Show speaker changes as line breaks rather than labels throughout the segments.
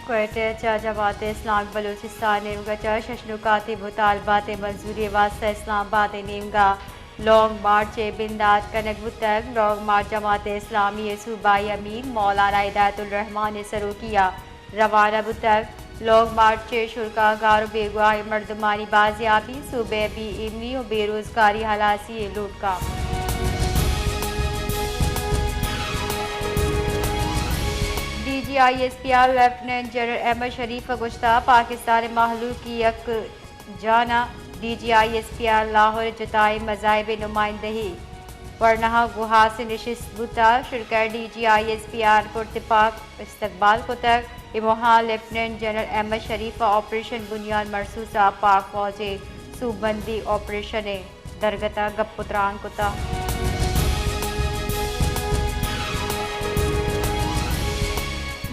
क्वेटा जमात इस्लाम बलूचिस्तान नेमगा शशनुकात मुतालबात मंजूरी वास्ता इस्लामाबाद नेमगा लॉन्ग मार्च बिंदात कनक बुतक लॉन्ग मार्च जमात इस्लामी सूबाई अमीर मौलाना हिदायतुल रहमान ने सरू किया रवाना बुतक लॉन्ग मार्च शुरा गारो बेगुआ मर्दमानी बाजियाबी सूबे भी इमनी और बेरोजगारी हलासी लूट का DGISPR लेफ्टिनेंट जनरल अहमद शरीफ गुश्ता पाकिस्तान महलूक की यक जाना DGISPR लाहौर जताए मज़ाहिब नुमाइंदही वरना गुहा से नशिस्त बुता शिरकत DGISPR पुरतपाक इस्तकबाल को तक इमोहा लेफ्टिनेंट जनरल अहमद शरीफ ऑपरेशन बुनियाद मरसूसा पाक फौजे सूबंदी ऑपरेशन दरगता गपुत्रान कुता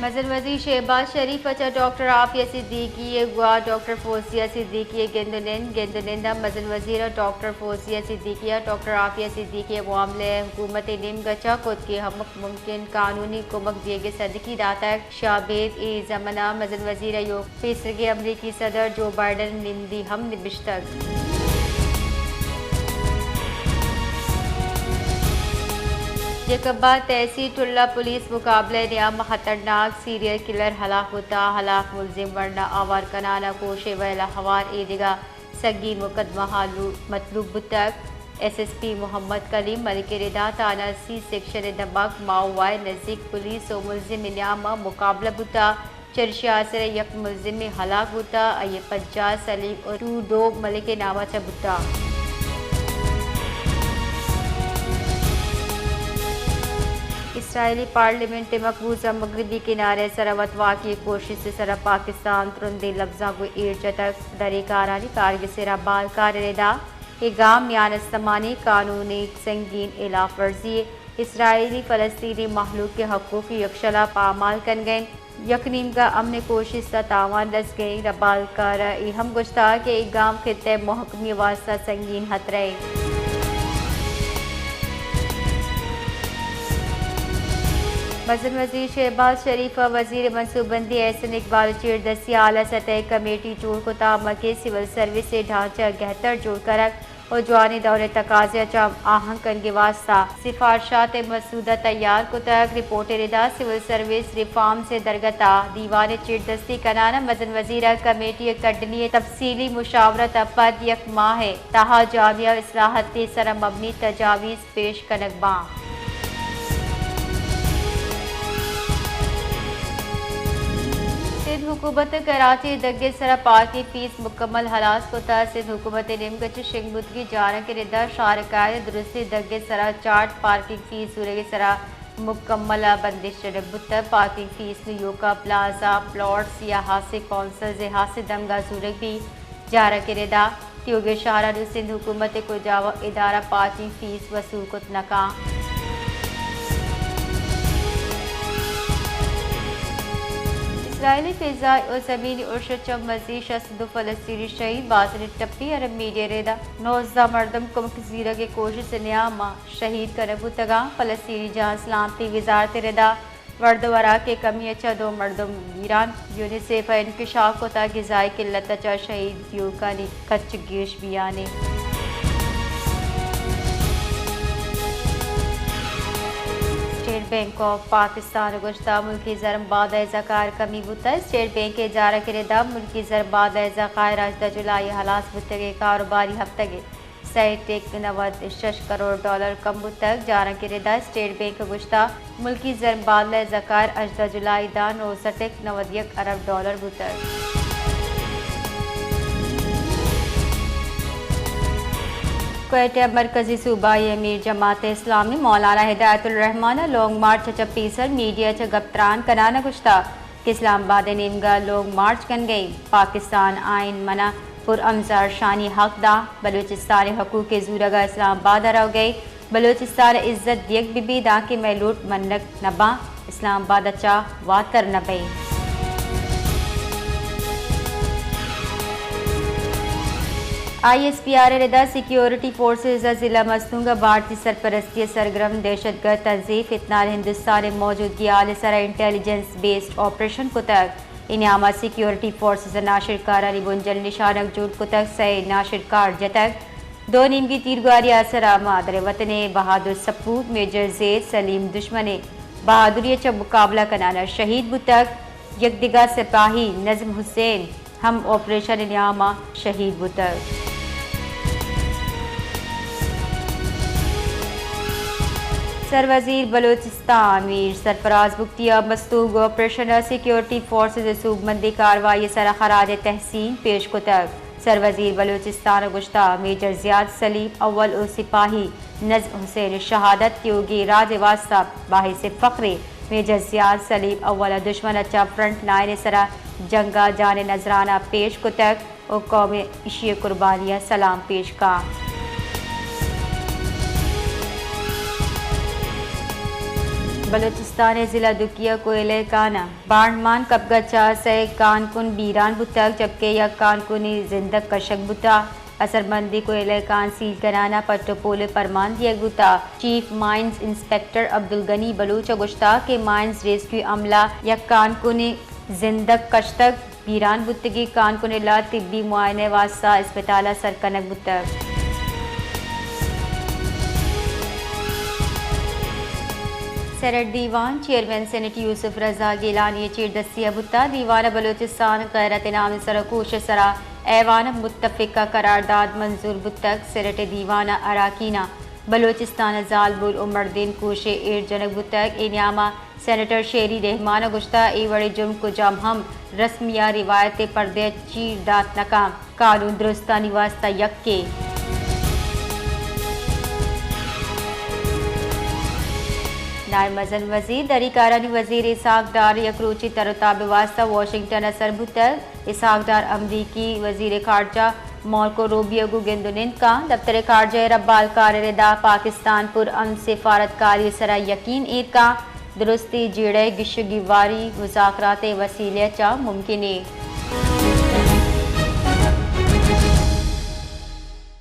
मजन वज़ीर शहबाज शरीफ अच्छा डॉक्टर आफिया सिद्दीकी गुआ डॉक्टर फौजिया सिद्दीकी गेंदनिंदा मजन वज़ीर डॉक्टर फौजिया सिद्दीकिया डॉक्टर आफिया सिद्दीकी मामले हुकूमत निम गचा खुद के हम मुमकिन कानूनी कुमक दिए गए सदकी दाता शाबेद ए जमना मजन वज़ीर योग पेसरगे अमरीकी सदर जो बाइडन निंदी हम निबिश्तक जकबा तहसील टुल्ला पुलिस मुकाबले नियाम खतरनाक सीरियल किलर हलाक होता हलाक मुलजिम वरना आवार कनाना कोशे वला हवार एदिगा सगी मुकदमा हालू मतलूब तक SSP मोहम्मद कलीम मलिक रिदा थाना C सेक्शन दमक माओवाई नज़दीक पुलिस और मुलजिम नियाम मुकाबला बुता चर्चा से यक मुलजिम हलाक होता ये 50 सलीम और 2 मलिक नामा चबुता इसराइली पार्लियामेंट मकबूजा मगरबी किनारे सरवतवा की कोशिश से सरा पाकिस्तान तुरंदे लफ्जा को ईर्ज तक दरे कारानी कारग सिरा बाल कारदा के गाम न्यानस्तमानी कानूनी संगीन इलाफ वर्जी इसराइली फ़लस्तीनी महलूक के हकूक़ की यकशला पामाल कन गए यकनीम का अमन कोशिश का तावान रस गई रबाल कार हम गुश्ता के एक गाम खिते महकमी वास्ता संगीन हतरे मजन वज़ीर शहबाज शरीफ वज़ीर मनसूबबंदी एहसन इकबाल चीरदस्ती आला सतह कमेटी जोड़ को तामके सिविल सर्विस से ढांचा गहतर जोड़ करक और जवानी दौरे तकाज़े चाम आहंग कन के वास्ता सिफारशात मसूदा तैयार को तक रिपोर्ट रिदा सिविल सर्विस रिफॉर्म से दरगता दीवान चीरदस्ती कनाना मजन वज़ीर कमेटी कटनी तफसीली मुशावरत पद यक माह तहा जामिया इस्लाहत सरा मबनी तजावीज़ पेश कनकबा सिंध हुकूमत कराची दगे सरा पार्क की फीस मुकम्मल हलास को सिंध हुकूमत निमगच शिंगबुद की जाना के रिदा शारकाय दुरुस्ती दगे सरा चार्ट पार्किंग फीस सूरगे सरा मुकम्मल बंदिश बुत पार्किंग फीस योका प्लाजा प्लॉट्स या हासे कौंसल जे हासे दमगा सूरग भी जारा के रिदा त्योगे शाहरा सिंध हुकूमत को जावा इदारा पार्किंग फीस वसूल कुत नका इसराइली फ़िज़ा और ज़मीनी उर्शचम मज़ीद शस्द फ़लस्तीनी शहीद बाज़न टप्पी अरब मीडिया रेदा 19 मरदम को ज़ीरा के कोशिश न्यामा शहीद करबू तगा फ़लस्तीनी जहाँ सलामती वज़ारत रेदा वर्दवरा के कमी अच्छा 2 मरदम ईरान यूनिसेफ इंकशाफ को ता ग़िज़ाई किल्लत अच्छा शहीद योगानी कच्च गेश बियाने स्टेट बैंक ऑफ पाकिस्तान गुश्ता मुल्की ज़र बाद ज़कार कमी बुता स्टेट बैंक के जारा किरदा मुल्की ज़र बाद ज़खायर 18 जुलाई हलास बुतगे कारोबारी हफ्ते सैटेक 96 करोड़ डॉलर कम बुतक जारा किरदा स्टेट बैंक गुश्ता मुल्की ज़र बाद ज़खायर 18 जुलाई दा 91 अरब डॉलर बुतक क्वेटा मरकजी सूबाई अमीर जमात इस्लामी मौलाना हिदायतुल रहमान लॉन्ग मार्च चपीसर मीडिया च गप्तरान कनाना गुश्ता इस्लामाबाद निमगा लॉन्ग मार्च कन गई पाकिस्तान आइन मना पुर अमजार शानी हकदा बलूचिस्तान हकूक़ ज़ूरगा इस्लामाबाद रह गई बलूचिस्तान इज्जत दियक बिबी दा के महलूट मनक नबा इस्लामाबाद अच्छा वातर नबई ISPR रिदा सिक्योरिटी फोर्सेज ज़िला मसनूंगा भारतीय सरपरस्ती सरगर्म दहशतगर्द तंजीम इतना हिंदुस्तान मौजूदगी आल सरा इंटेलिजेंस बेस्ड ऑपरेशन को तक इनामा सिक्योरिटी फोर्सेस नाशिर कार अली बुंजल निशानक जूट कुतक से नाशिर कार जतक दो नीम की तीरगारी असरा मादर वतन बहादुर सपूत मेजर जैद सलीम दुश्मन बहादुरी च मुकाबला कनाना शहीद बुतक यकदिगा सिपाही नजम हुसैन हम ऑपरेशन इनामा शहीद बुतक। सरवजीर बलोचिस्तान मीर सरफराज बुख्तिया मस्तूग ऑपरेशन सिक्योरिटी फोर्सेज सूबमंदी कार्रवाई सर खराज तहसीन पेश कुतक सरवजीर बलोचिस्तान गुश्ता मेजर जियाद सलीम अव्वल और सिपाही नज़्म हुसैन शहादत योगी राज वास्ता बाहिस फ़ख्रे मेजर जियाद सलीम अव्वल दुश्मन अच्छा फ्रंट लाइन सरा जंगा जाने नजराना पेश कुतक और कौम इशी कुर्बानियाँ सलाम पेश का। बलूचिस्तान जिला दुकिया कोयले काना बाणमान कबगचा से कानकुन बीरान बुतक जबकि यह कानकुनी जिंदक कशक बुता असरबंदी कोयले कान सील कराना पट्टोपोले परमान दिया बुता chief mines inspector Abdul Ghani Baloch गुश्ता के माइंस रेस्क्यू अमला या कानकुनी जिंदक कशतक बीरान बुतगी कानकुन ला तिब्बी मुआयने वास्ता अस्पताल सरकनक बुतक। सेनेट दीवान चेयरमैन सेनेट यूसुफ रजा गिलानी चीर दस्तिया बुत्ता दीवान बलूचिस्तान गैरत नाम सरकूश सरा ऐवान मुत्तफ़िका करारदाद मंजूर बुतक सेनेट दीवाना अराकीना बलूचिस्तान जालबुल उमरदीन कोशे एर जनक बुतक इनामा सेनेटर शेरी रहमान गुश्ता ए बड़े जुर्म को जाम हम रस्मिया रिवायत पर्दे चीर दात नकाम कानून दुरुस्ता निवास्ता यक्के। नायब मजन वजीर दरीकारानी वजीर इसहाक डार यकरूची तरताब वास्ता वाशिंगटन असर बुतक इसहाक डार अमरीकी वजीर खारजा मार्को रूबियो गुगेंदुनिन का दफ्तर खारजा रब्बाल कारदा पाकिस्तान पुर अमन सिफारतकारी सरा यकीन ईद का दुरुस्ती जेड़े गिशगिवारी मुज़ाकरात वसीले चा मुमकिन है।